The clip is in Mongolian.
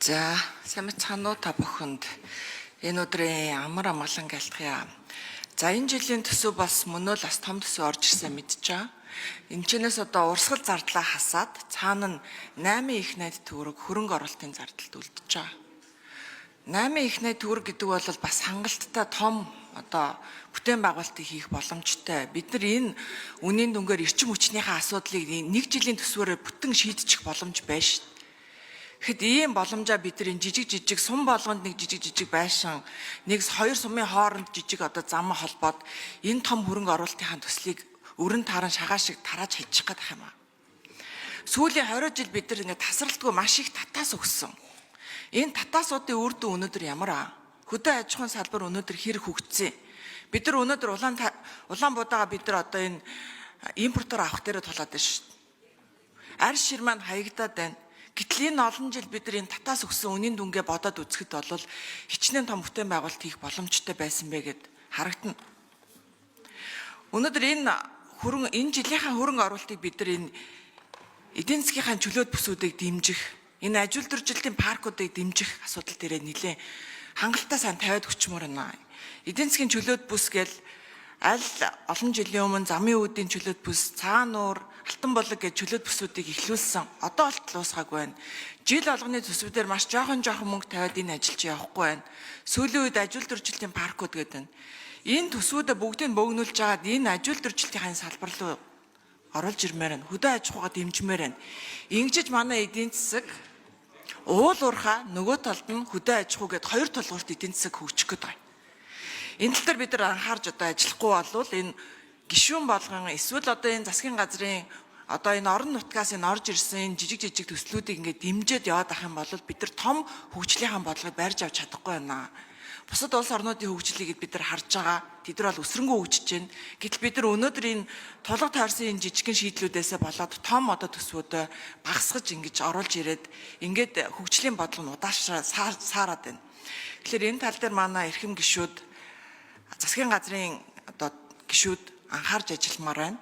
За, сайн мэцхан уу та бүхэнд. Энэ өдрийн амар амгалан гэлтгийа. За, энэ жилийн төсөв бас мөн л бас том төсөв орж ирсэн мэдчихэе. Эмчнээс одоо урсгал зардлаа хасаад цаана нь 8 их найд төгрөг хөрөнгө оруулалтын зардалд үлдэж байгаа. 8 их найд төгрөг гэдэг бол бас хангалттай том одоо бүтээн байгуулалтыг хийх боломжтой. Бид нар энэ үнийн дүнгээр эрчим хүчнийхээ асуудлыг нэг жилийн төсвөөр бүтэн шийдчих боломж байна шүү. Хэд ийм боломжоо бид нар энэ жижиг сум болгонд нэг жижиг байшин нэг хоёр сумын хооронд жижиг одоо зам холбоод энэ том хөрөнгө оруулалтын төслийг өрн таран шагаа шиг тарааж хийчих гэдэг юм аа. Сүүлийн 20 жил бид нар ингээд тасралтгүй маш их татаас өгсөн. Энэ татаасуудын үр дүн өнөөдөр ямар аа? Хөдөө аж ахуйн салбар өнөөдөр хэрэг хөгжсөн. Бид нар өнөөдөр Улаанбуудаагаа бид нар одоо энэ импортоор авах дээр тулаад байна шүү. Арь шир маань хаягдаад байна. Гэтэл энэ олон жил бид нар энэ татаас өгсөн үнийн дүнгээ бодоод үзэхэд бол хичнээн том бүтээн байгуулалт хийх боломжтой байсан бэ гэд харагдана. Өнөөдөр энэ жилийнхаа хөрөнгө оруулалтыг бид нар энэ эдийн засгийнхаа чөлөөт бүсүүдийг дэмжих, энэ аж үйлдвэржилтийн паркуудыг дэмжих асуудал дээр нэлээд хангалттай сайн тавиад өчмөр байна. Эдийн засгийн чөлөөт бүс гэл аль олон жилийн өмнө замын үүдийн чөлөөт бүс, Цагаан нуур, Алтан болог гэж чөлөөт бүсүүдийг эхлүүлсэн. Одоо болтол уусгаагүй байна. Жил болгоны төсөв дээр маш жоохон мөнгө тавиад энэ ажилч явахгүй байна. Сүүлийн үед аж үйлдвэржилтийн паркууд гэдэг нь энэ төсвүүдэд бүгдийг бөөгнүүлж агаад энэ аж үйлдвэржилтийн салбар руу оруулж ирмээр байна. Хөдөө аж ахуйгаа дэмжмээр байна. Ингэж манай эдийн засаг уул уурхаа нөгөө талд нь хөдөө аж ахуй гэд хоёр тулгуурт эдийн засаг хөгжих гээд байна. Энэ тал дээр бид нар анхаарч одоо ажиллахгүй болвол энэ гишүүн болгон эсвэл одоо энэ засгийн газрын одоо энэ орон нутгаас энэ орж ирсэн энэ жижиг төслүүдийг ингээд дэмжиж яваад ах юм бол бид нар том хөгжлийнхаа бодлогыг барьж авч чадахгүй байна. Бусад улс орнуудын хөгжлийг бид нар харж байгаа. Тэд нар бол өсрөнгөө хөгжиж байна. Гэтэл бид нар өнөөдөр энэ тулга таарсан энэ жижигхэн шийдлүүдээсээ болоод том одоо төсвүүдөө багасгаж ингэж оруулж ирээд ингээд хөгжлийн бодлого нь удаашраад байна. Тэгэхээр энэ тал дээр манай эрхэм гишүүд засгийн газрын одоо гишүүд анхаарч ажилламаар байна.